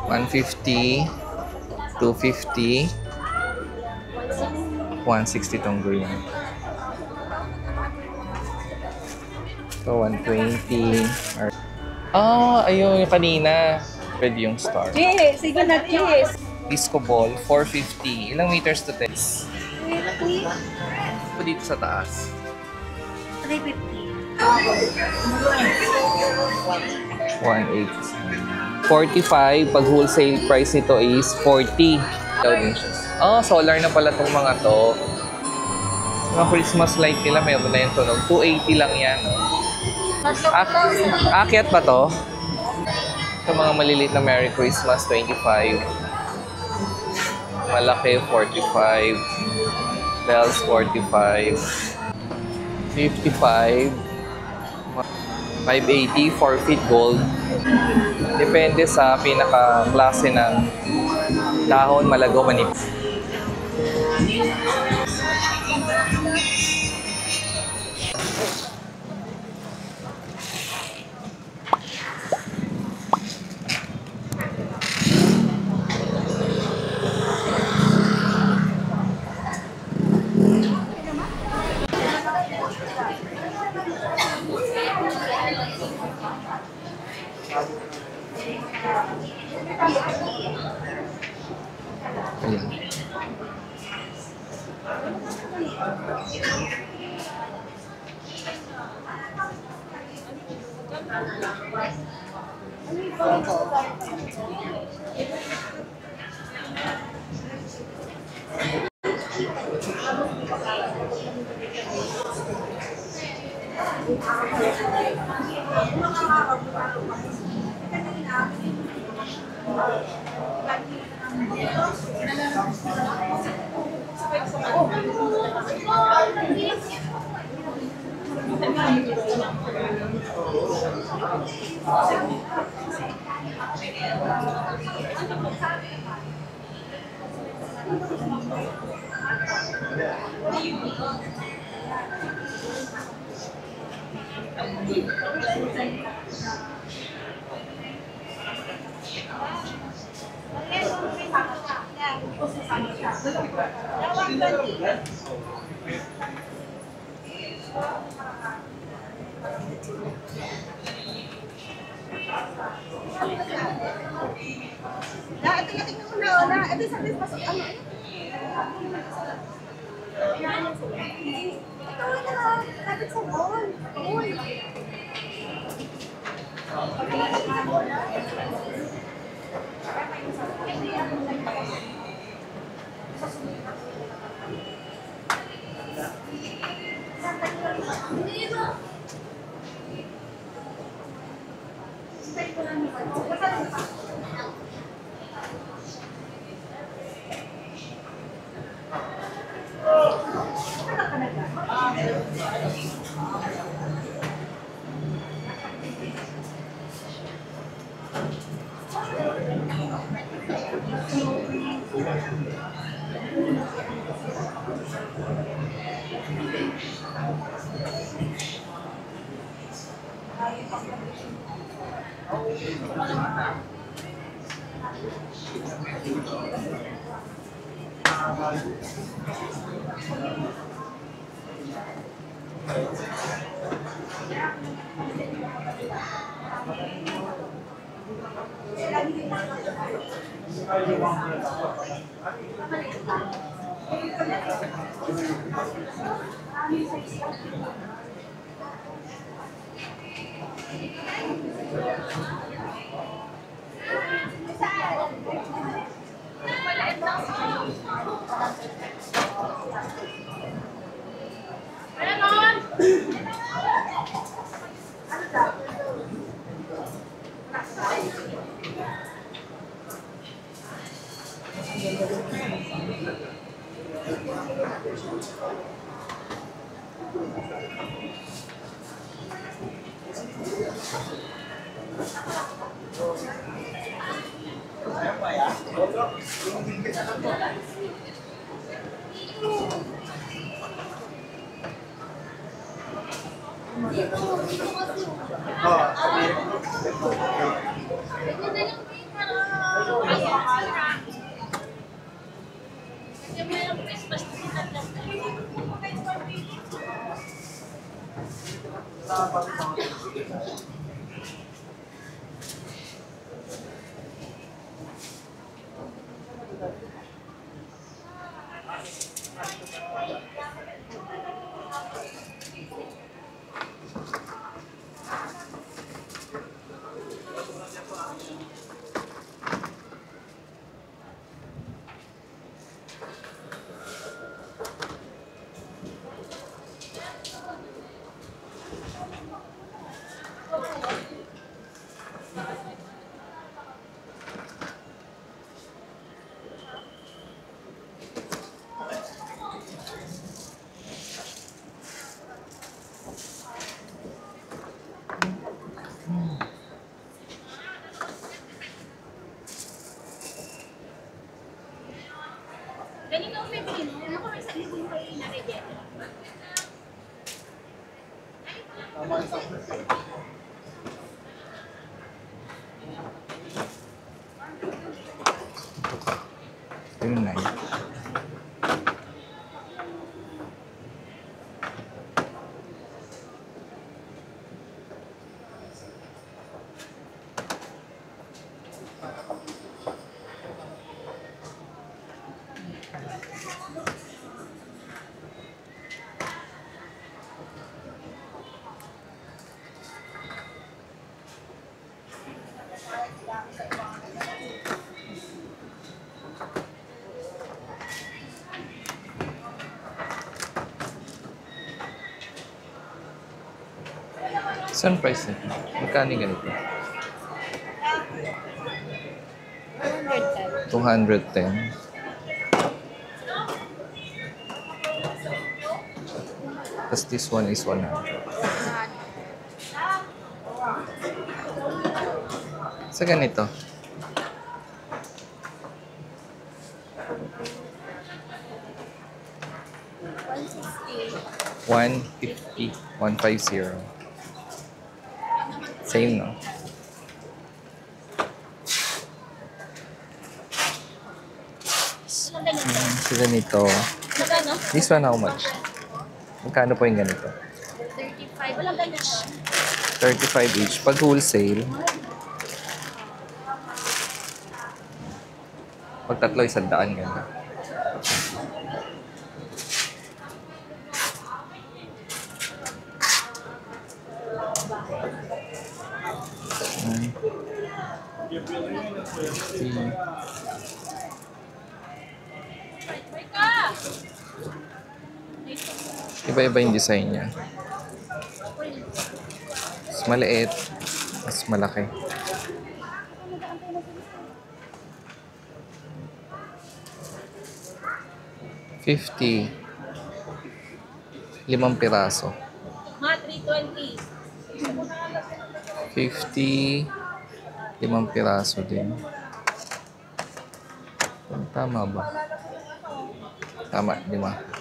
150, 250, 160 tong green. So, 120. Ayun yung kanina. Pwede yung star. Yes, sige na, yes. Disco ball, 450. Ilang meters to test? 350. Dito sa taas. 350. 180. 45. Pag wholesale price nito is 40. Solar na pala tong mga to. Mga Christmas light nila, meron na yung tunog. 280 lang yan. Akyat ba to? Ito mga maliliit na Merry Christmas, 25. Malaki, 45. Bells, 45. 55. 580, 4 feet gold. Depende sa pinaka-klase ng dahon, malago, manipis. Ayan. Ganito ang pipin. Ano ko sa isip ko yung na-reject? Yun na yun. Saan price nito? Magkano yung ganito? 210. Tapos this one is 100. Sa ganito? 150. 150. Same, no? Sa ganito. Magkano? This one, how much? Magkano po yung ganito? 35. Walang ganyan. 35 each. Pag wholesale, pag tatlo, 100 ganda. Iba-iba yung design niya. Mas maliit, mas malaki. $50. 5 piraso. Mga 320. 50. 5 piraso din. Tama ba? Tama, 5.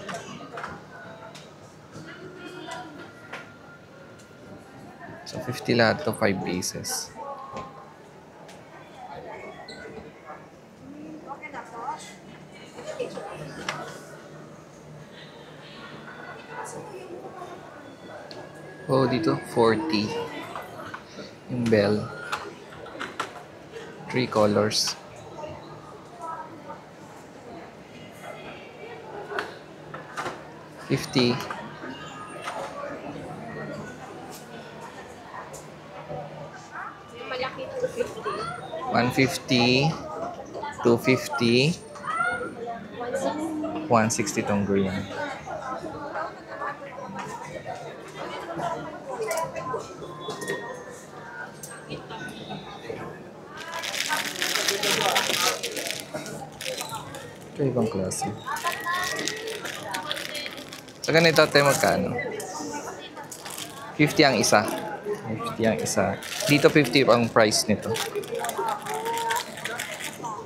So, 50 lahat to 5 pieces. Oh, dito 40. Yung bell. 3 colors. $50. Malaki 250. 150, 250, 160 tong green. Ito ibang klase. Sa ganito tayo magkano? 50 ang isa. 50 ang isa. Dito 50 ang price nito.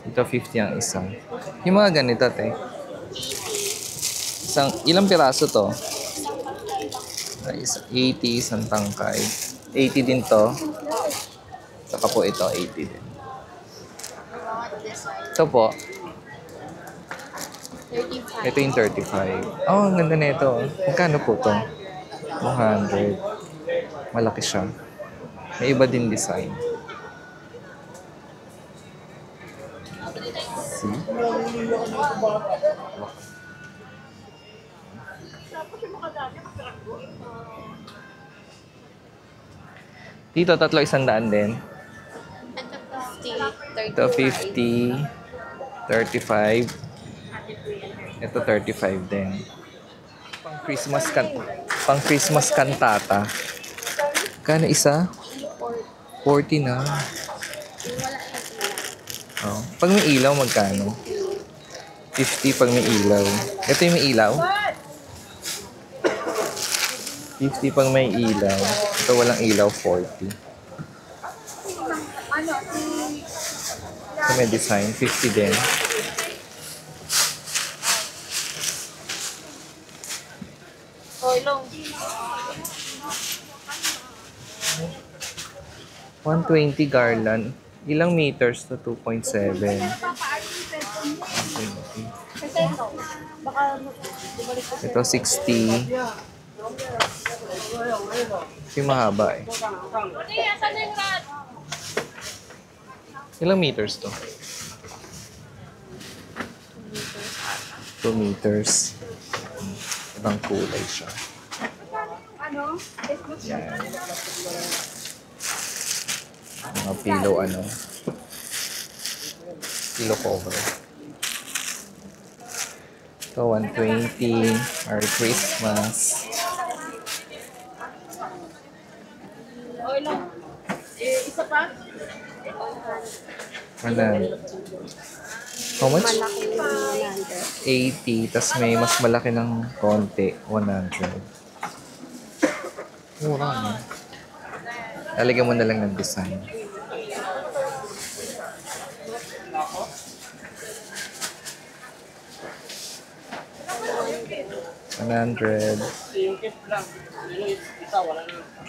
Dito 50 ang isa. Yung mga ganito, te. Ilang piraso to? 80, isang tangkay. 80 din to. Saka po ito, 80 din. Ito po. 35. Ito yung 35. Oh, ang ganda na ito. Magkano po to? 200. Malaki siya. May iba din design. See? Dito, tatlo 100 din. Ito 50, 35. Ito 50, 35. Ito 35 din. Pang Christmas kantata. Kano isa? 40 na. Oh. Pag may ilaw, magkano? 50 pag may ilaw. Ito yung may ilaw? 50 pag may ilaw. Ito walang ilaw, 40. Ito may design, 50 din. Long. 120 garland. Ilang meters to 2.7? 120. Ito 60. Kasi mahaba eh. Ilang meters to? 2 meters. Ibang kulay siya. Yan. Mga pillow pillow cover. Ito 120. Merry Christmas. Long. Isa pa? 100. How much? 80. Tapos may mas malaki ng konti. 100. Mura na. Lalagyan mo na lang ng design. $100.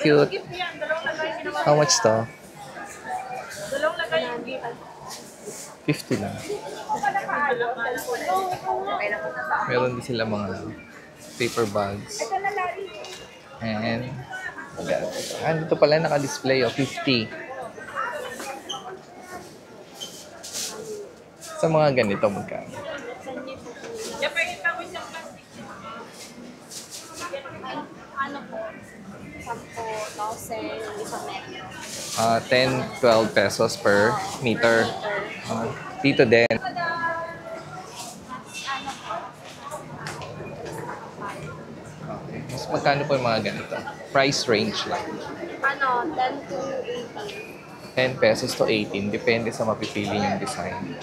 Cute. How much to? 50 lang. Meron din sila mga paper bags. And dito pala naka-display 50. Sa mga ganito magkano? Ano po? 10,000 isang metro. 10-12 pesos per meter. Dito din. Okay. Mas magkano po yung mga ganito? Price range lang. 10 to 18. 10 pesos to 18. Depende sa mapipili yung design.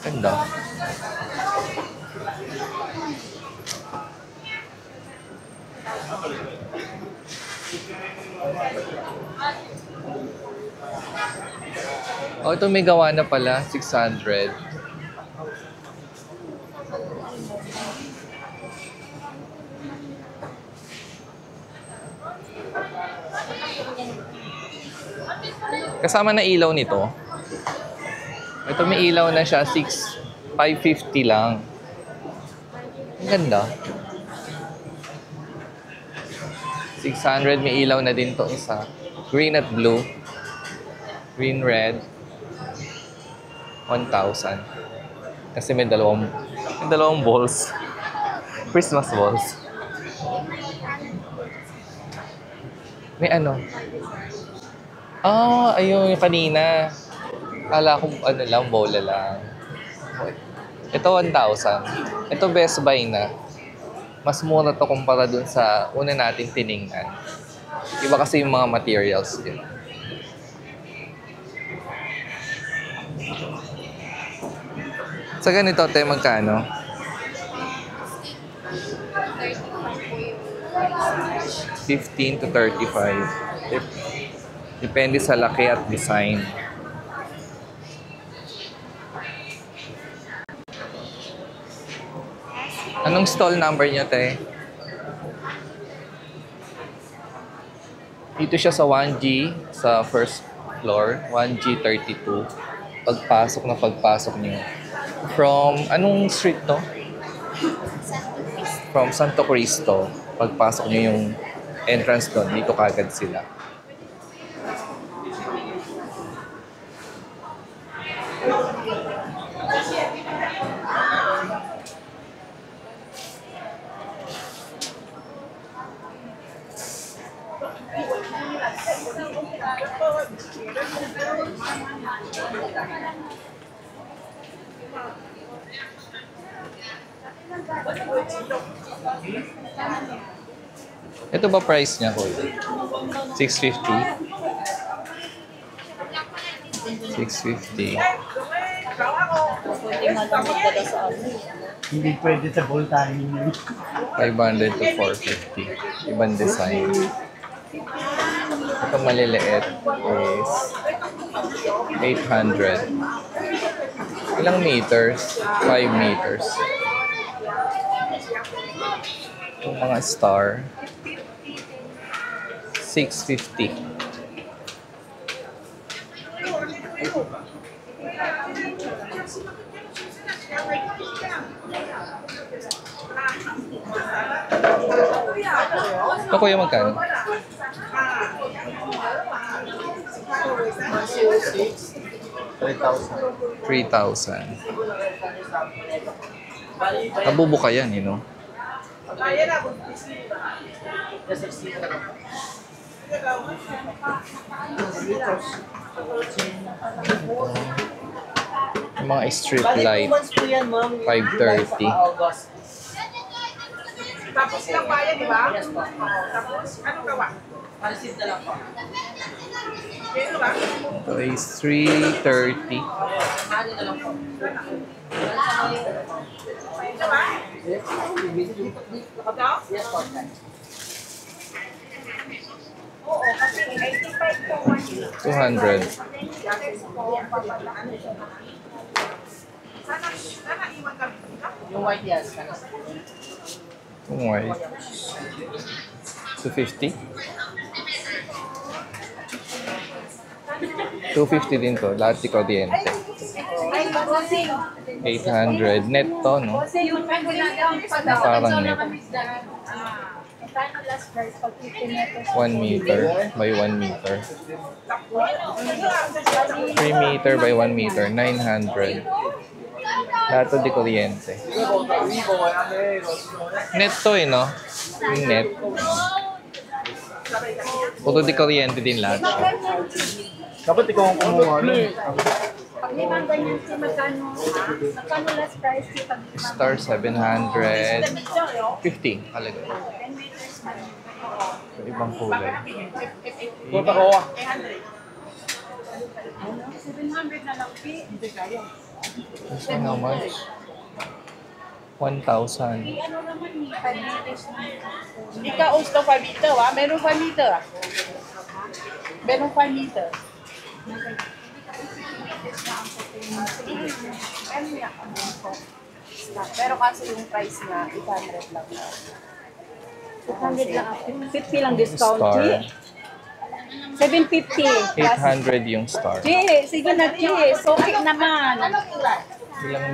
Ganda. Oh, ito may gawa na pala. 600. Kasama na ilaw nito. Ito may ilaw na siya. 550 lang. Ang ganda. 600. May ilaw na din to isa. Green at blue. Green, red. 1,000. Kasi may dalawang balls. Christmas balls. May ano? Ayun yung kanina. Kala ko bola lang. Ito 1,000. Ito Best Buy na. Mas mura to kumpara dun sa una natin tiningnan. Iba kasi yung mga materials din. Sa ganito, te, magkano? 15 to 35. Depende sa laki at design. Anong stall number niyo, te? Dito siya sa 1G, sa first floor, 1G32. Pagpasok nyo. From, anong street to? From Santo Cristo. Pagpasok nyo yung entrance doon, dito kagad sila. Ito ba price niya, Kuya? 650? 650. Pwede nga lang magdala sa ano. Hindi pwede sa voltahin yun. 500 to 450. Ibang design. Ito maliliit is 800. Ilang meters? 5 meters. Itong mga star, 650. Ito kuya magkano? 3,000. Nabubuka yan, you know? Yung mga street light, 530. Tapos lang kaya, di ba? Tapos, ano gawa? Receive na lang po. Kaya ba? Ito is 330. Ano na lang po. Ito ba? Ito? Yes po. Oo, kasi 85 po. 200. Sana iwan kami. Yung white yes. Yung white. 250. 250 din to. Lahat di kuryente. Ay, bossing. 800. Net to, no? Bossing, yung Parang net. Magkano last price pag 50 meters? 1 meter by 1 meter. 3 meter by 1 meter. 900. Lahat to di kuryente. Net to eh, no? Yung net. Puro di kuryente din lahat siya. Dapat ikaw ang kumuha nun. Pag limang ganyan si magkano? Magkano last price si pag limang? Star 750. Halaga. 10 meters man. So, ibang kulay. Punta ko. 700 na lang, P. Hindi kayo. This one, how much? 1,000. Ano naman ni 5 meters na. Ika gusto 5 meter, ah? Meron 5 meter, ah? Meron 5 meter. Pero kasi yung price niya, 800 lang. 600 lang ako. 50 lang discount, Star. G. 750. 800 yung star. G, sige na, G. So, okay naman. Ilang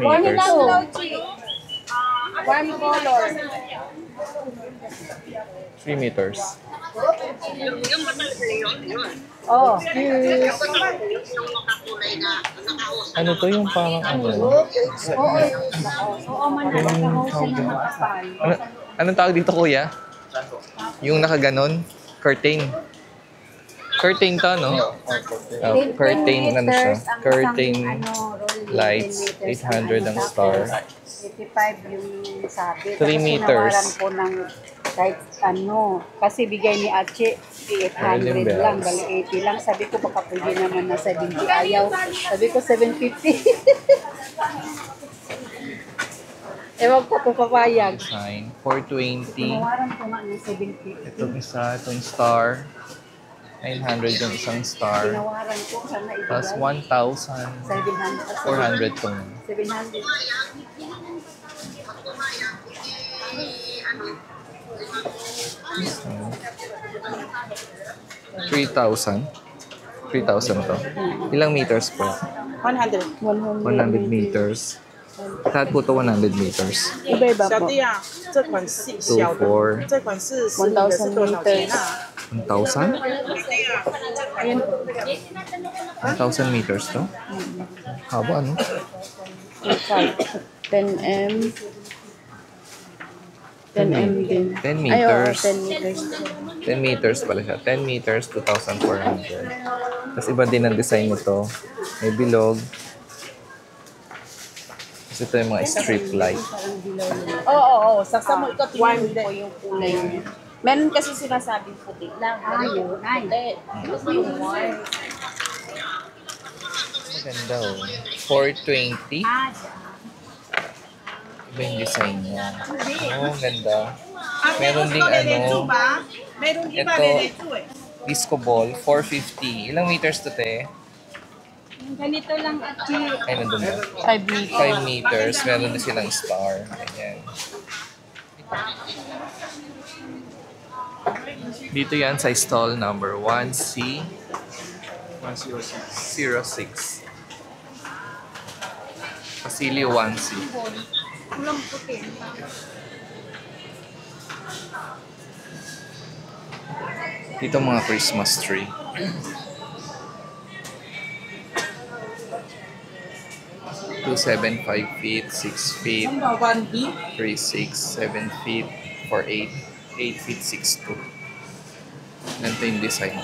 One meters? lang daw, G. One color. 3 meters. Oh. Ano to yung parang ano? Oo. Oo, man. Nakahouse na makapal. Anong tawag dito, kuya? Yung nakaganon? Curtain. Curtain to, no? Oh, curtain, ano siya? Curtain lights. 800 ang star. 85 yung sabi. 3 Tapos meters. tinawaran ko ng kahit ano. Kasi bigay ni Ache, 800 Berlin lang, bells. bali 80 lang. Sabi ko baka pwede naman na 70 ayaw. Sabi ko 750. Ewan ko kung papayag. Sign. 420. Tinawaran ko nga ng 750. Itong isa, itong star. 900 yung isang star. Tinawaran ko sana Plus ibigay. 1,400 700. tong 700. uh, 3,000. 3,000 to. Ilang meters po? 100. 100 meters. Lahat po to 100 meters. Iba-iba 小 po. 弟啊，这款是小 2, 4, 的，这款是10米的是多少钱啊？ 1,000? 1,000 meters to? Haba, ano? 10M. 10M din. 10 Ay, oo, meters. 10 meters. 10 meters pala siya. 10 meters, 2,400. Tapos iba din ang design nito. May bilog. Tapos ito yung mga strip light. Oo, saksa mo ikaw tingin po yung kulay niya. Meron kasi sinasabing puti lang. Ayun, ay. Ito yung white. Maganda oh. 420. Iba yung design niya. Oh, ganda. Meron ding ano, Meron iba ito, diretso eh. disco ball, 450. Ilang meters to, te? Yung ganito lang at Ay, nandun ba? 5 meters. 5 meters. Meron din silang star. Ayan. Dito yan sa stall number 1C 06. Pasilio 1C. kulang puti. Dito mga Christmas tree. Two 7, 5 feet, 6 feet, 1B. 3, 6, 7 feet, 4, 8, 8 feet, 6, 2. Ganito yung design.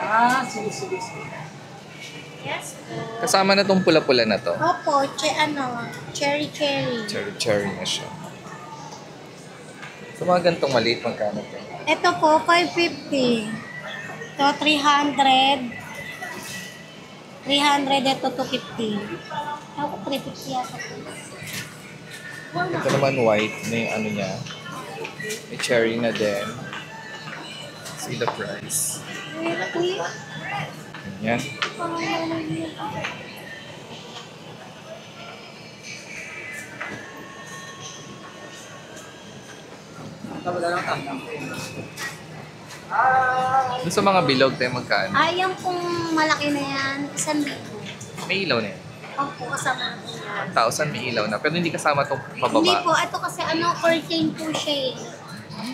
Ah, sige. Yes. Kasama na tong pula-pula na to. Opo, cherry. Cherry na siya. So mga ganitong maliit, magkano to? Ito po, 550. Ito, 300. 300, ito 250. Ako, 350 yata po. Ito naman white na yung ano niya. May cherry na din. See the price. Ganyan. Dun sa mga bilog tayo magkano? Yung pong malaki na yan, 1,000. May ilaw na yan. Opo, kasama na po yan. 1,000 may ilaw na. Pero hindi kasama itong pababa. Hindi po, ito kasi curtain po siya eh.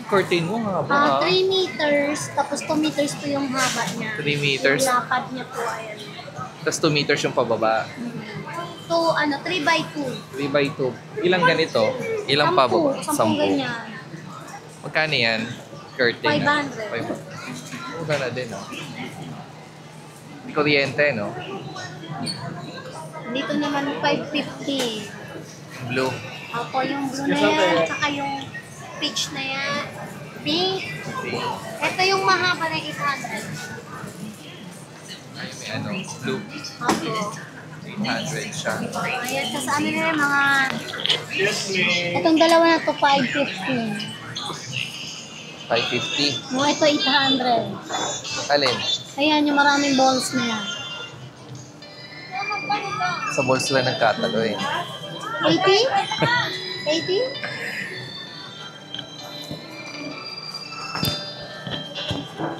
Curtain mo nga ba? 3 meters, tapos 2 meters po yung haba niya. 3 meters. Yung lapad niya po, ayan. Tapos 2 meters yung pababa. So, 3 by 2. 3 by 2. Ilang ganito? Ilang pababa? 10 ganyan. Magkano yan? Curtain. 500. 500. Huwag na din, oh. May kuryente, no? Dito naman 550. Blue. Opo, yung blue na yan, tsaka yung peach na yan. Pink. Ito yung mahaba na 800. Ay, may ano, blue. Opo. 800 siya. Ayan, kasi ano na yung mga... Itong dalawa na to 550. 550. Yung ito 800. Alin? Ayan, yung maraming balls na yan. Sa balls lang nagkatalo eh. 80? 80?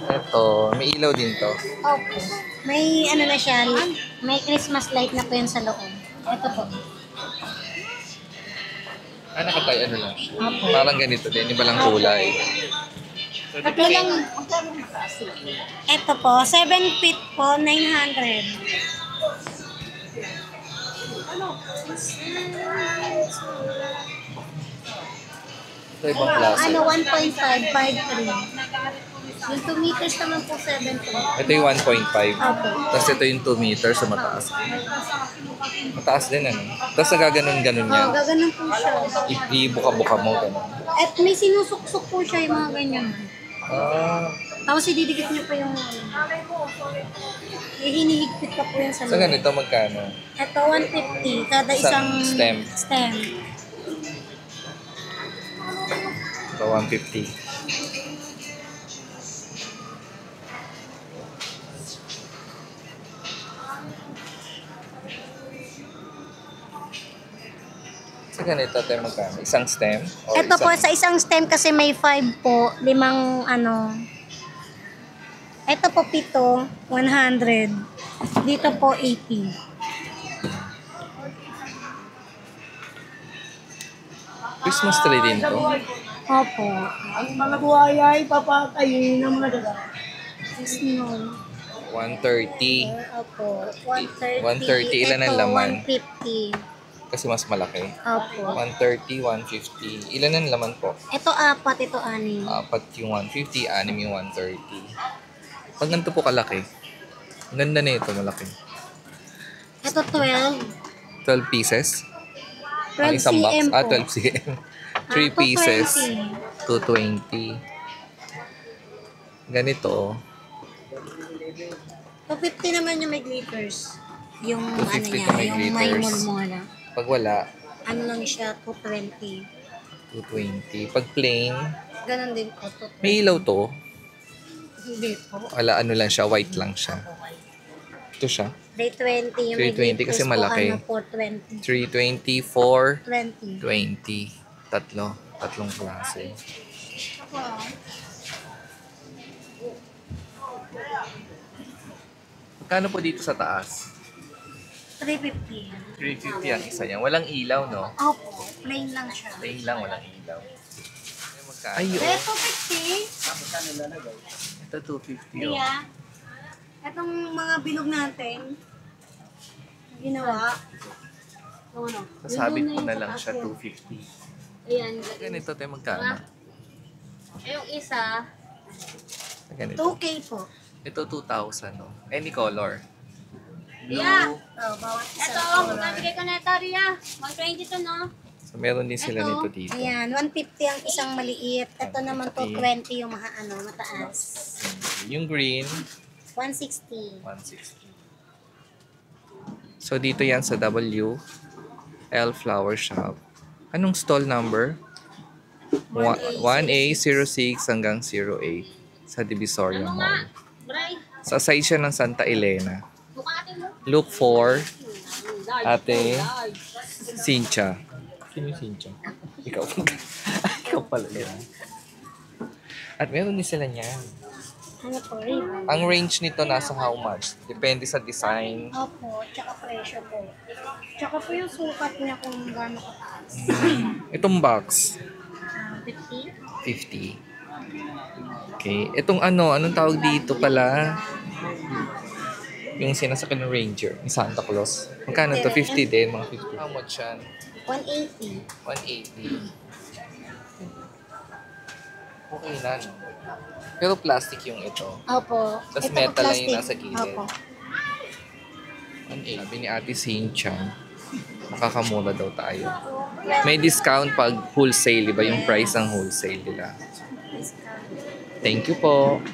Ito, may ilaw din to. Opo. May ano na siya, may Christmas light na po yan sa loob. Ito po. Nakatay ano lang. Opo. Parang ganito din, iba lang kulay. Tatlo lang. Ito po, 7 feet po, 900. Ito ibang klase. 1.5, 5.3. Yung 2 meters naman po, 7 po. Ito yung 1.5. Opo. Tapos ito yung 2 meters sa mataas. Mataas din ano. Tapos nagaganon-ganon yan. Gaganon po siya. Ibuka-buka mo ganon. At may sinusuksok po siya yung mga ganyan. Tapos ididikit niyo pa yung hinihigpit pa po yan sa So loob. ganito magkano? Ito, 150 kada Isang isang stem. Ito 150. So ganito tayo magkano? Isang stem? O Ito po, isang- sa isang stem kasi may 5 po, 5 Ito po 7, 100. Dito po 80. Christmas tree din to. Opo. Ang mga buhaya ay papakayin ng mga daga. Snow. 130. Opo. 130. 130, ilan ang Ito, laman? 150. Kasi mas malaki. Opo. 130, 150. Ilan ang laman po? Ito 4, ito 6. Apat yung 150, 6 yung 130. Pag ganito po kalaki, ang ganda na ito, malaki. Ito 12. 12 pieces? 12 Ang isang box? cm po. 12 cm. 3 pieces, 220. Ganito, 250 naman yung may glitters. Yung 250 niya, na may yung may glitters. mulmula. pag wala, Ano lang siya, 220. 220. Pag plain, Ganon din po, 220. may ilaw to. Hindi po. Wala, ano lang siya, white lang siya. Ito siya. 320 yung may 320 kasi glitters malaki. po, 420. 320, 4, 20. 20. Tatlong klase. Magkano po dito sa taas? 350. 350 ang isa niya. Walang ilaw, no? Opo, plain lang siya. Plain lang, walang ilaw. Ay, Eh, oh. 250. Ito 250, oh. Iya. Itong mga bilog natin, ginawa. Ano? Sasabit ko na lang siya 250. Ayan. Ganito tayo magkano? Yung isa, Ganito. 2K po. Ito 2,000, no? Any color. Blue. Yeah. Oh, bawat isa. Ito, nabigay ko na ito, Ria. 120 to, no? So, meron din sila nito dito. Ayan, 150 ang isang maliit. Ito naman 220 yung mataas. Yung green, 160. 160. So, dito yan sa WL Flower Shop. Anong stall number? 1A06 hanggang 08 sa Divisoria Mall. Bray, Sa side siya ng Santa Elena. buka natin mo. Look for Ate Cynthia. Sino yung Cynthia? Ikaw. Ikaw pala yan. At meron din sila niyan. Ano po, ribbon? Ang range nito nasa how much? Depende sa design. Opo, tsaka presyo po. Tsaka po yung sukat niya kung gaano kataas. Itong box, 50? 50. Okay. Itong anong tawag dito pala? Yung sinasakyan ng Ranger, yung Santa Claus. Magkano to? 50 din, mga 50. How much yan? 180. 180. Okay na, no? Pero plastic yung ito. Opo. Tas Ito po, metal lang yung plastic. nasa gilid. Opo. 180. Sabi ni Ate Cynthia, makakamura daw tayo. May discount pag wholesale, iba yung price ng wholesale nila. Thank you po.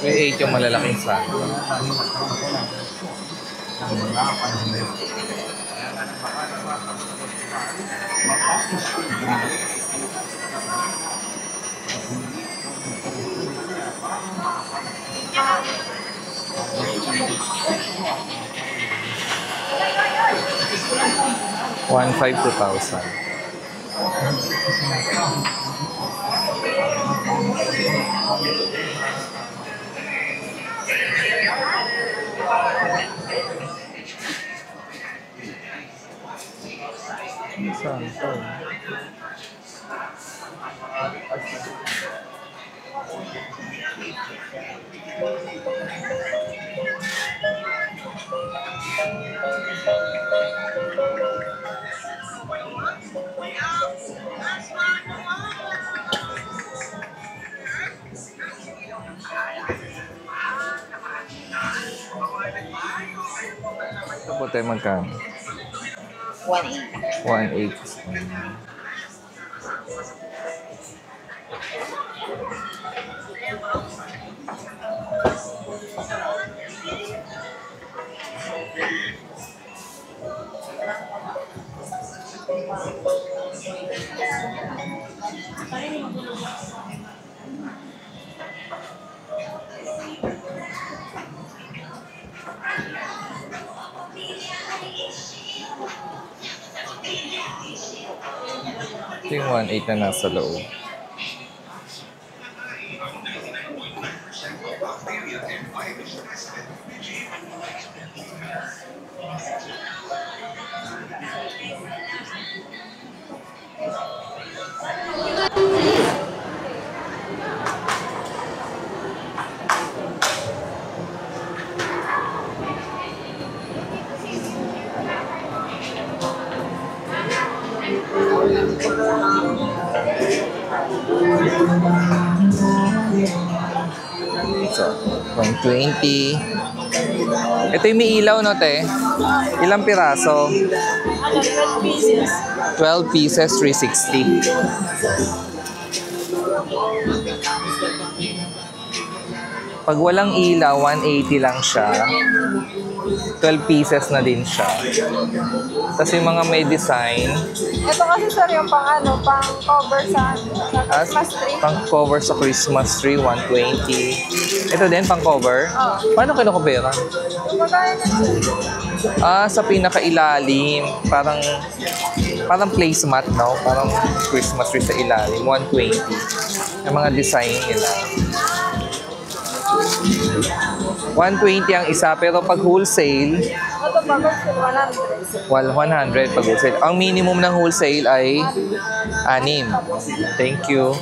May 8 yung malalaking sako. One five 2,000. Saan to? Ito po tayo magkano? 1.8. 1.8. Ito yung 1.8 na nasa loob. So, 120. Ito yung may ilaw, no, te? Ilang piraso? 12 pieces. 12 pieces, 360. Pag walang ilaw, 180 lang siya. 12 pieces na din siya. Tapos yung mga may design, Ito kasi sir yung pang cover sa as Christmas tree. pang cover sa Christmas tree, 120. Ito din, pang cover. Paano kinukubera? Magkano na sir? Sa pinakailalim, parang placemat, no? Parang Christmas tree sa ilalim, 120. Yung mga design nila. 120 ang isa, pero pag wholesale, Ito pa sir, 100. 100 pag wholesale. Ang minimum ng wholesale ay 6. Thank you.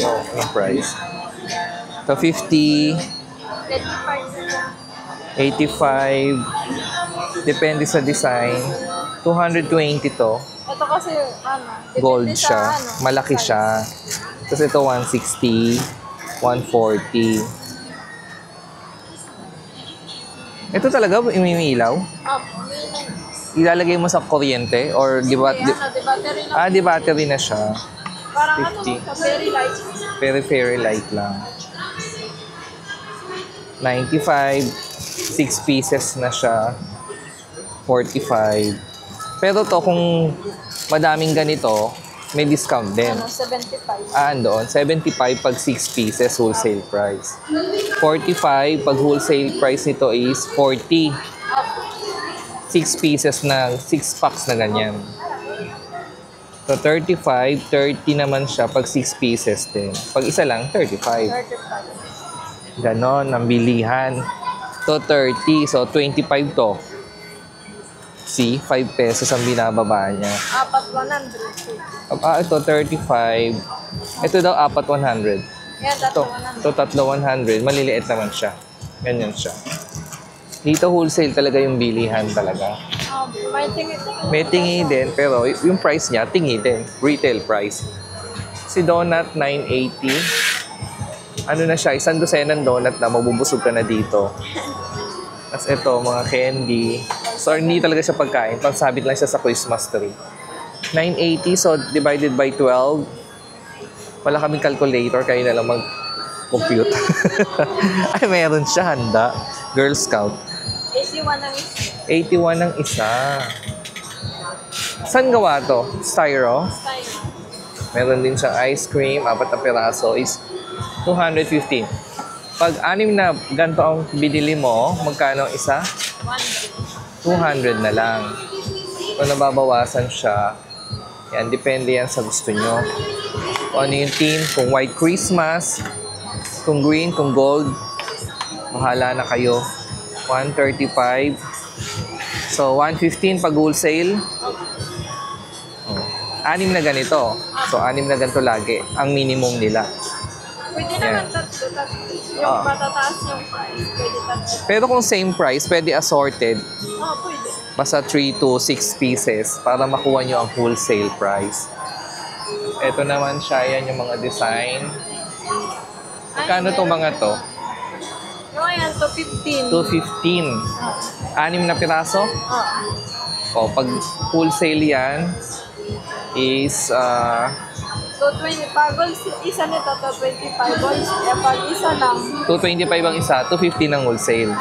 Oh, ang price. So, 50, 85, depende sa design. 220 to. Ito kasi Gold depende siya. sa Malaki size. siya. Tapos ito 160, 140. Ito talaga imilaw? Ilalagay mo sa kuryente or di ba? Di battery na. Di battery na siya. Parang 50. very light. Very light lang. 95, 6 pieces na siya. 45. Pero to kung madaming ganito, may discount din. 75. Andoon, 75 pag 6 pieces wholesale price. 45 pag wholesale price nito is 40. 6 pieces na, 6 packs na ganyan. So 35, 30 naman siya pag 6 pieces din. Pag isa lang, 35. 35. Ganon, ang bilihan. To 30, so 25 to. See, 5 pesos ang binababa niya. Apat 100. Ito 35. Ito daw apat 100. Yan, Ito, tatlo 100. ito tatlo 100. Maliliit naman siya. Ganyan siya. Dito wholesale talaga yung bilihan talaga. May tingin. May tingi din, pero yung price niya, tingi din. Retail price. Si donut, 980. Ano na siya, isang dosenang donut na mabubusog ka na dito. Tapos ito, mga candy. So, hindi talaga siya pagkain. Pangsabit lang siya sa Christmas tree. 980, so divided by 12. Wala kaming calculator, kayo na lang mag-compute. Ay, meron siya, handa. Girl Scout. 81 ang isa. 81 ng isa. Saan gawa to? Styro? Style. Meron din siyang ice cream, 4 na piraso is 215. Pag 6 na ganito ang binili mo, magkano ang isa? 200 na lang. Kung nababawasan siya, yan, depende yan sa gusto nyo. Kung ano yung theme, kung white Christmas, kung green, kung gold, bahala na kayo. 135. So, 115 pag wholesale. 6 na ganito. So, 6 na ganito lagi. Ang minimum nila. Pwede Yan. naman tatlo. Yung matataas yung price. Pwede tatlo. Pero kung same price, pwede assorted. Pwede. Basta 3 to 6 pieces para makuha nyo ang wholesale price. Ito naman siya. Yan yung mga design. Kano to mga to? Yung ayan, 215. 215. 6 na piraso? O, pag wholesale yan is 220. Pag isa nito, 225 volts. Eh, pag isa lang, 225 ang isa, 250 ng wholesale.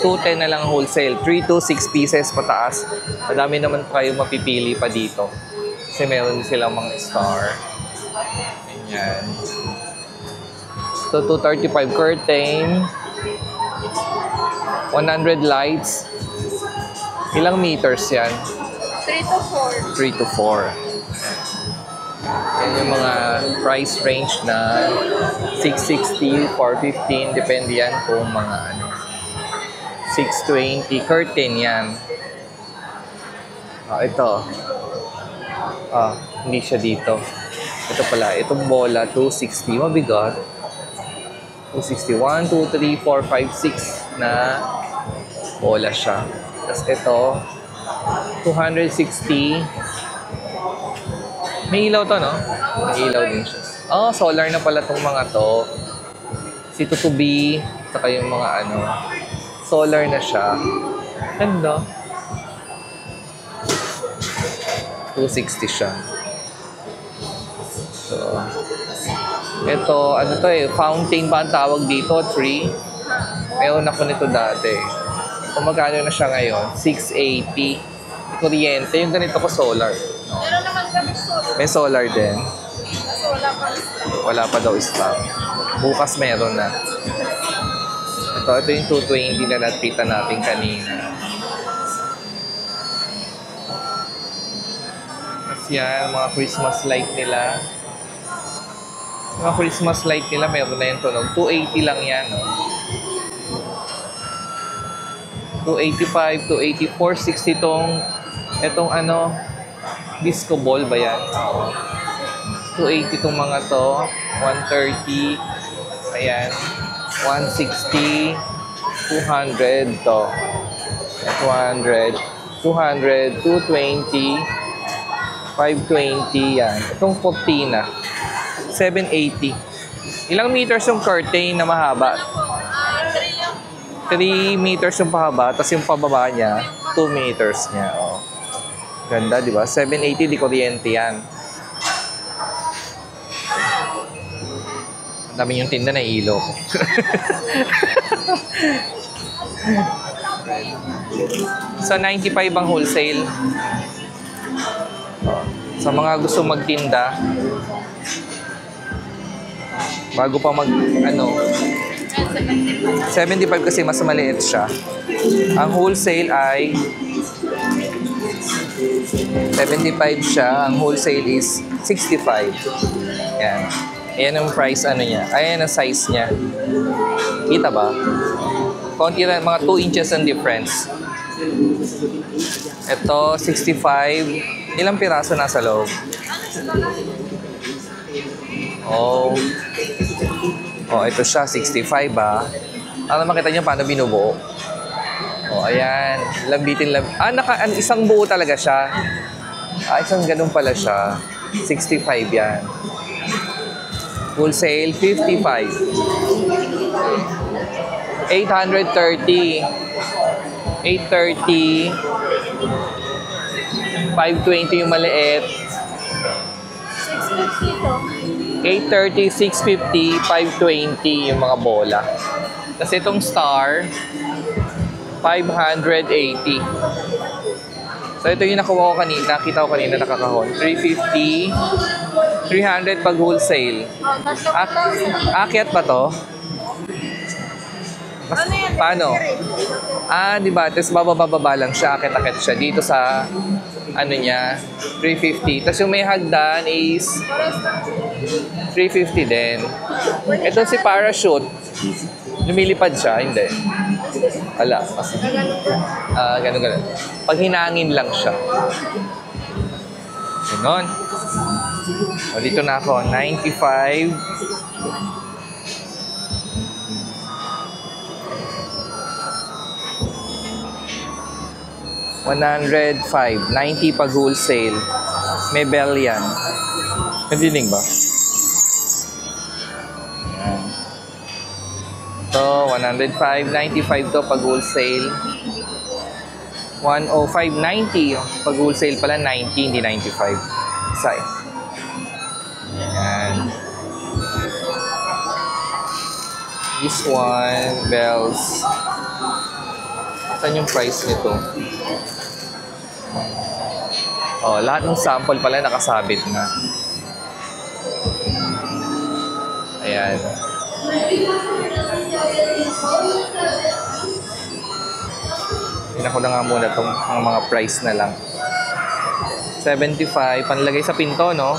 210. 210 na lang wholesale. 3 to 6 pieces pataas. Madami naman kayo mapipili pa dito. Kasi meron silang mga star. Ganyan. So, 235 curtain. 100 lights. Ilang meters yan? 3 to 4. 3 to 4. Yan yung mga price range na 660, 415, depende yan kung mga ano. 620, curtain yan. Ito. Hindi siya dito. Ito pala, itong bola, 260, mabigat. 260, 1, 2, 3, 4, 5, 6 na bola siya. Tapos ito, 260. May ilaw to, no? May ilaw din siya. Solar na pala tong mga to. Si Tutubi, saka yung mga ano, solar na siya. Ganda. 260 siya. So, ito, ano to fountain pa ang tawag dito, 3. Meron ako nito dati. Kung magkano na siya ngayon, 680. Kuryente, yung ganito ko solar. No? Meron naman kami solar. May solar din. Kaso wala pa stock. Wala pa daw stock. Bukas meron na. Ito yung 220 na nakita natin kanina. Tapos yan, mga Christmas light nila. Mga Christmas light nila, meron na yung tunog. 280 lang yan, no? 285, 280, 460 itong ano, disco ball ba yan? Oo. 280 itong mga to. 130. Ayan. 160. 200 to. 200. 200. 220. 520 yan. Itong cortina. 780. Ilang meters yung curtain na mahaba? 3 meters yung pahaba, tapos yung pababa niya, 2 meters niya. Oh. Ganda, di ba? 780, di kuryente yan. Ang dami yung tinda na ilo ko. So, 95 ang wholesale. Oh. Sa mga gusto magtinda, bago pa mag, 75 kasi mas maliit siya. Ang wholesale ay 75 siya. Ang wholesale is 65. Yan. Ayan ang price niya. Ayan ang size niya. Kita ba? Konti na, mga 2 inches ang difference. Ito, 65. Ilang piraso nasa loob? Ito siya, 65 ba? Para makita niyo paano binubuo. Ayan. Lambitin. Isang buo talaga siya. Isang ganun pala siya. 65 yan. Wholesale, 55. 830. 830. 520 yung maliit. 650 to. 830, 650, 520 yung mga bola. Kasi itong star, 580. So ito yung nakuha ko kanina, nakita ko kanina nakakahon. 350, 300 pag wholesale. Akyat ba to? Paano? Di ba? Tapos bababa lang siya, akit-akit siya dito sa niya, 350. Tapos yung may hagdan is 350 din. Ito si parachute. Lumilipad siya, hindi. Ala, kasi. Ganun. Pag hinangin lang siya. Ganon. Dito na ako, 95. $105. 90 pag wholesale. May bell yan. Nadinig ba? Yan. Ito, 105. 95 to pag wholesale. 105. 90. Pag wholesale pala, 90, hindi 95. Isa Ayan. This one, bells. Saan yung price nito? Oh, lahat ng sample pala nakasabit na. Ayan. Tingnan ko na nga muna itong mga price na lang. 75, panlagay sa pinto, no?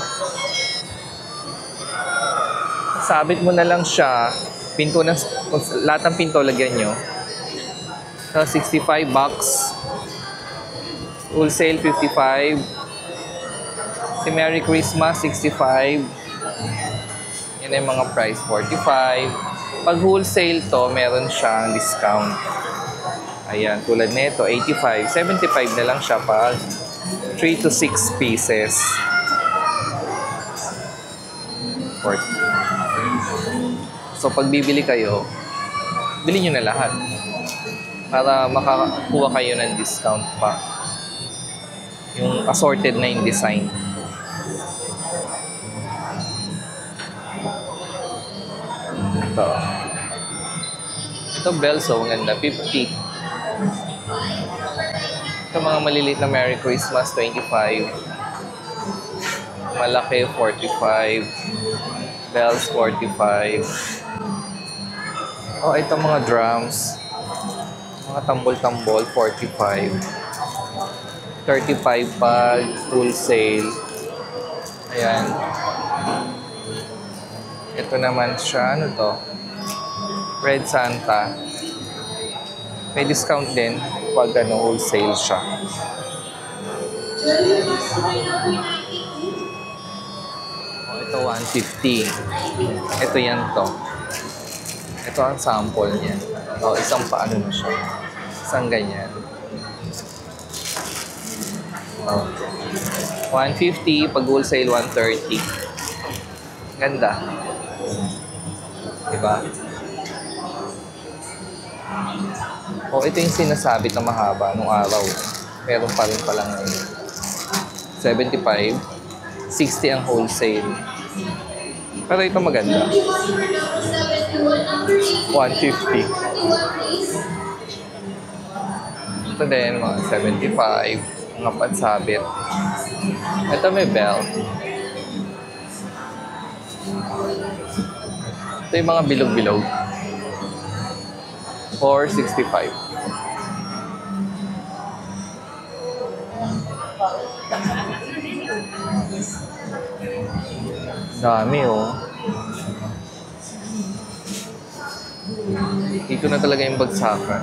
Sabit mo na lang siya. Pinto na, lahat ng pinto lagyan nyo. So, 65 bucks. Wholesale, 55. Si Merry Christmas, 65. Yan yung mga price, 45. Pag wholesale to, meron siyang discount. Ayan, tulad nito, 85. 75 na lang siya pag 3 to 6 pieces. 40. So, pag bibili kayo, bili nyo na lahat. Para makakuha kayo ng discount pa. Yung assorted na yung design. Ito. Ito bells, oh, maganda. 50. Ito mga maliliit na Merry Christmas, 25. Malaki, 45. Bells, 45. Oh, ito mga drums. Mga tambol-tambol, 45. 35 pag wholesale. Ayan. Ito naman siya, ano to? Red Santa. May discount din pag wholesale siya. Oh, ito 150. Ito yan to. Ito ang sample niya. Oh, isang paano na siya. Isang ganyan. Oh. 150, pag wholesale 130. Ganda. Diba? Oh, ito yung sinasabit na mahaba nung araw. Meron pa rin pala ngayon. 75, 60 ang wholesale. Pero ito maganda. 150. Ito din, mga 75. Mga pansabit. Ito may bell. Ito yung mga bilog-bilog. 465. Dami, oh. Dito na talaga yung bagsakan.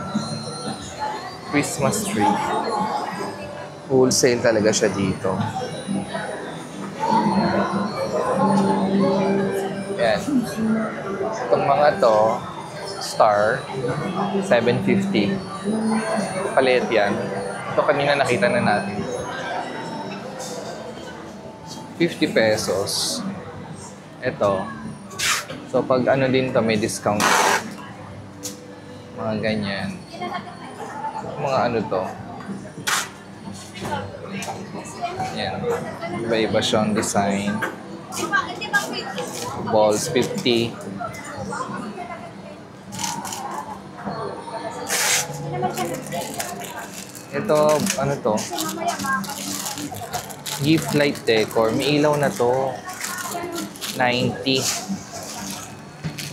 Christmas tree. Wholesale talaga siya dito. Yan. Itong mga to, star, 750. Palit yan. Ito kanina nakita na natin. 50 pesos. Ito. So pag ano din to, may discount. Mga ganyan. Mga ano to. Yan. Iba-iba siyang design. Balls, 50. Ito, ano to? Gift light decor. May ilaw na to. 90.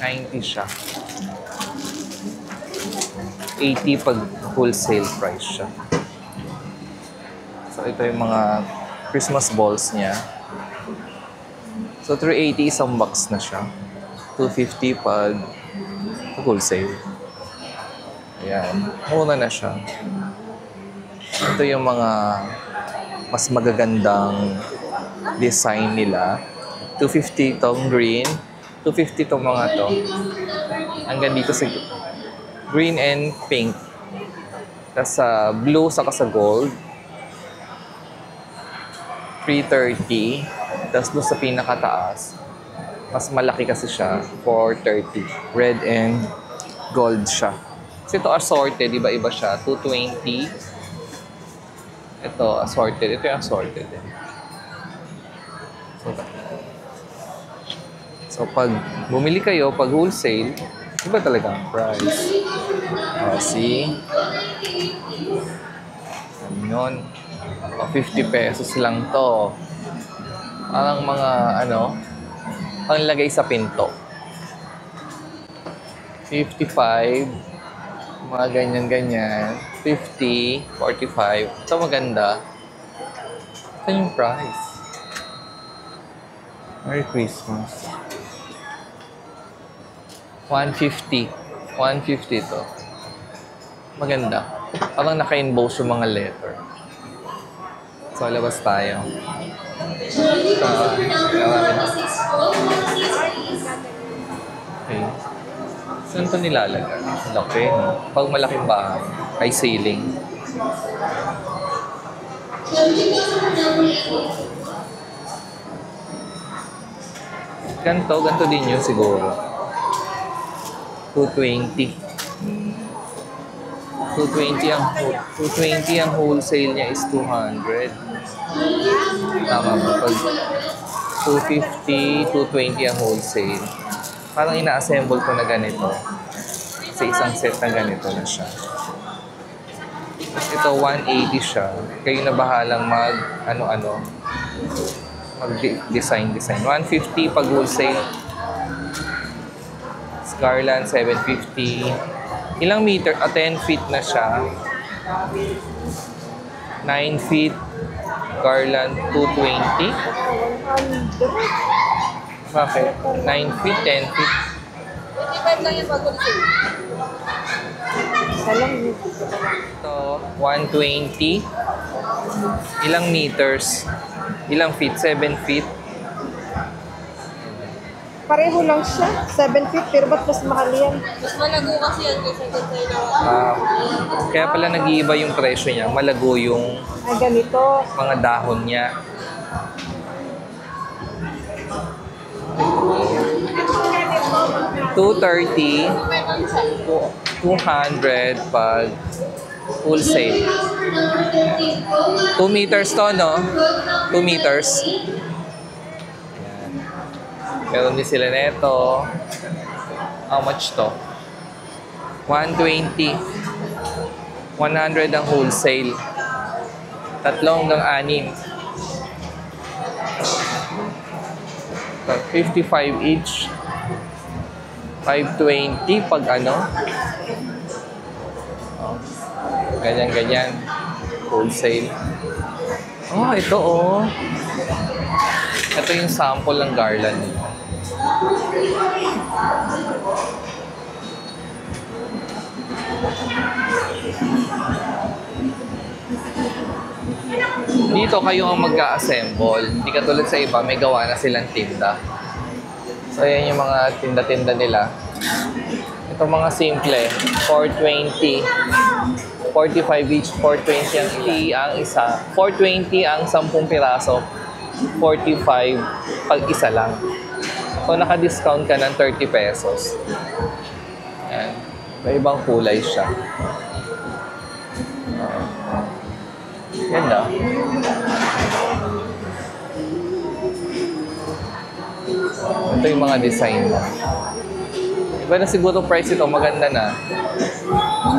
90 siya. 80 pag wholesale price siya. So, ito yung mga Christmas balls niya. So, 380 isang box na siya. 250 pag wholesale. Ayan. Muna na siya. Ito yung mga mas magagandang design nila. 250 itong green. 250 itong mga to. Hanggang dito sa green and pink. Tapos sa blue saka sa gold. 330. Tapos doon sa pinakataas, mas malaki kasi siya, 430. Red and gold siya. Kasi ito assorted, iba-iba siya. 220. Ito assorted. Ito yung assorted. So, So, pag bumili kayo, pag wholesale, iba talaga ang price. See? Ano yun? 50 pesos lang to. Parang mga, panglagay sa pinto. 55, mga ganyan-ganyan. 50, 45. Ito maganda. Ito yung price. Merry Christmas. 150. 150 to. Maganda. Parang naka-emboss yung mga letter. So, labas tayo. Okay. Saan ito nilalagay? Laki, no? Pag malaking bahay, ay ceiling. Ganto din yun siguro. 220. 220 ang wholesale niya is 200. Tama ba? Pag 250, 220 ang wholesale. Parang ina-assemble ko na ganito. Sa isang set na ganito na siya. Ito, 180 siya. Kayo na bahalang mag-design. 150 pag wholesale. Garland, 750. Ilang meter? 10 feet na siya. 9 feet. Garland, 220. Bakit? 9 feet, 10 feet. 25 lang yung pag-wholesale. Ito, 120. Ilang meters? Ilang feet? 7 feet. Pareho lang siya. 7 feet, pero ba't mas mahal yan? Mas malago kasi yan kasi Kaya pala nag-iiba yung presyo niya. Malago yung ganito. mga dahon niya. $230, 200 pag wholesale. 2 meters to, no? 2 meters. Ayan. Meron din sila neto. How much to? 120. 100 ang wholesale. 3 hanggang 6. 55 each. 520 pag ganyan wholesale. Ito ito yung sample ng garland. Dito kayo ang mag-a-assemble. Hindi katulad sa iba, may gawa na silang tinda. So, ayan yung mga tinda-tinda nila. Ito mga simple, 420. 45 each, 420 ang isa. 420 ang 10 piraso. 45 pag isa lang. So, naka-discount ka ng 30 pesos. Ayan. May ibang kulay siya. Ganda. Ito yung mga design mo. Iba na siguro price ito. Maganda na.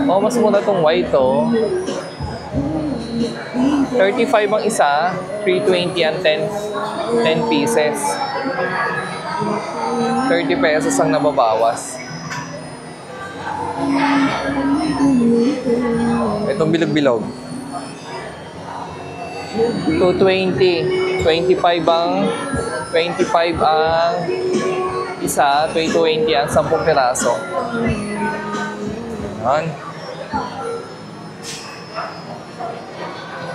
Mas mura itong white, 35 ang isa. 320 ang 10 pieces. 30 pesos ang nababawas. Itong bilog-bilog. 220. 25 ang isa, 220 ang 10 piraso. Yan.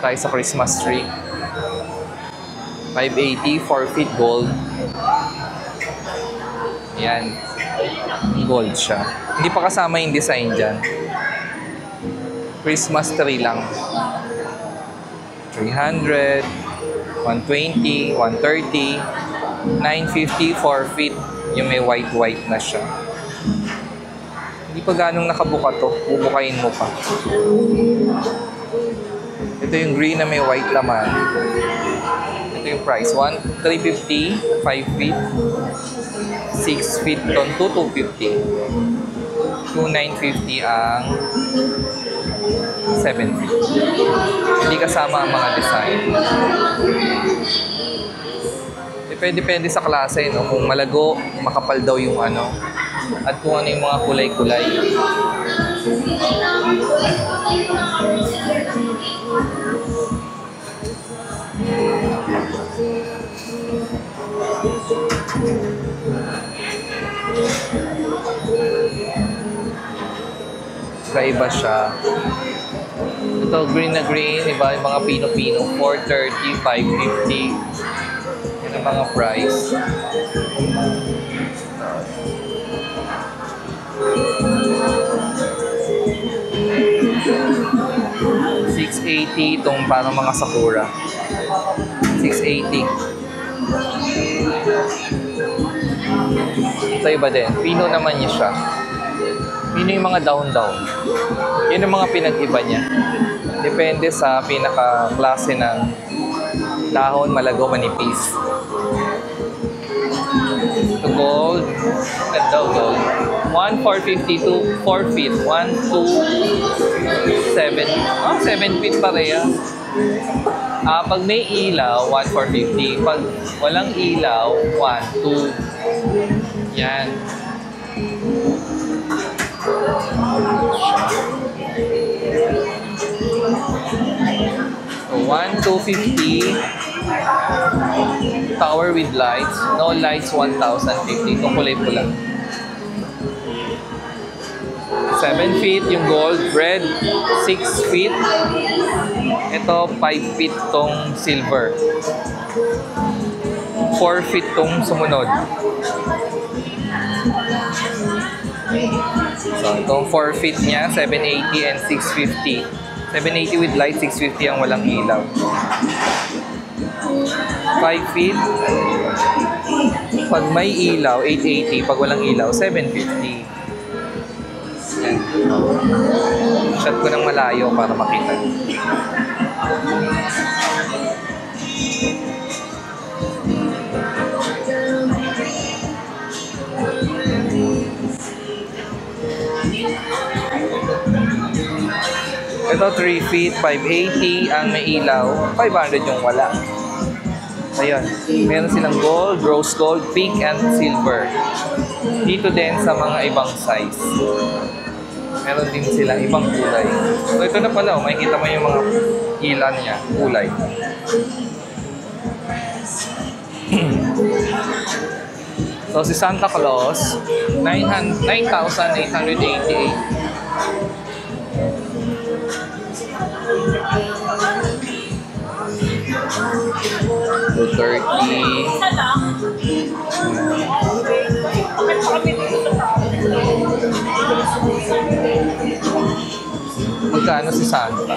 Tayo sa Christmas tree. 580, 4 feet gold. Yan. Gold siya. Hindi pa kasama yung design dyan. Christmas tree lang. 300, 120, 130, 950, 4 feet. Yung may white na siya. Hindi pa ganong nakabuka to. Bubukayin mo pa. Ito yung green na may white laman. Ito yung price. 350, 5 feet. 6 feet ton to 250. 2,950 ang 7 feet. Hindi kasama ang mga design. Depende sa klase, no? Kung malago, makapal daw yung ano. At kung ano yung mga kulay-kulay. Kaiba siya. Ito, green na green. Iba yung mga pino-pino. 430, 550. Yan ang mga price. $680 itong parang mga sakura. $680. Ito iba din. Pino naman niya siya. Pino yung mga down-down. Yun yung mga pinag-iba niya. Depende sa pinaka-klase ng dahon, malago, manipis. Ito gold. Ito gold. 1,450 to 4 feet. 1, 2, 7. 7 feet pareha. Pag may ilaw, 1,450. Pag walang ilaw, 1, 2. Yan. So, 1,250. Tower with lights. No lights, 1,050. Itong kulay pula. 7 feet yung gold. Red, 6 feet. Ito, 5 feet tong silver. 4 feet tong sumunod. So, itong 4 feet niya, 780 and 650. 780 with light, 650 ang walang ilaw. 5 feet. Pag may ilaw, 880. Pag walang ilaw, 750. Yan. Shot ko ng malayo para makita. Ito 3 feet, 580 ang may ilaw, 500 yung wala. Ayun, meron silang gold, rose gold, pink, and silver. Dito din sa mga ibang size. Meron din silang ibang kulay. So ito na pala, makikita mo yung mga ilan niya, kulay. So si Santa Claus, 9,888. $230. Magkano si Santa?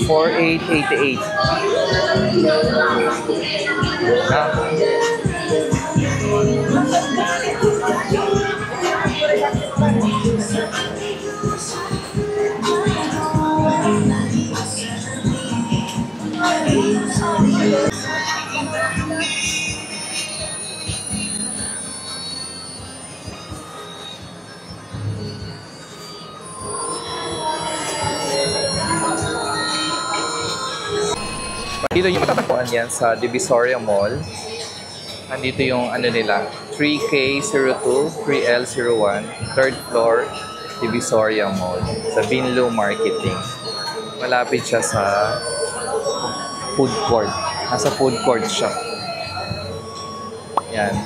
4,888. Ha? Dito yung matatagpuan yan sa Divisoria Mall. Nandito yung ano nila, 3K02, 3L01, 3rd floor, Divisoria Mall, sa Binlo Marketing. Malapit siya sa food court. Nasa food court siya. Yan.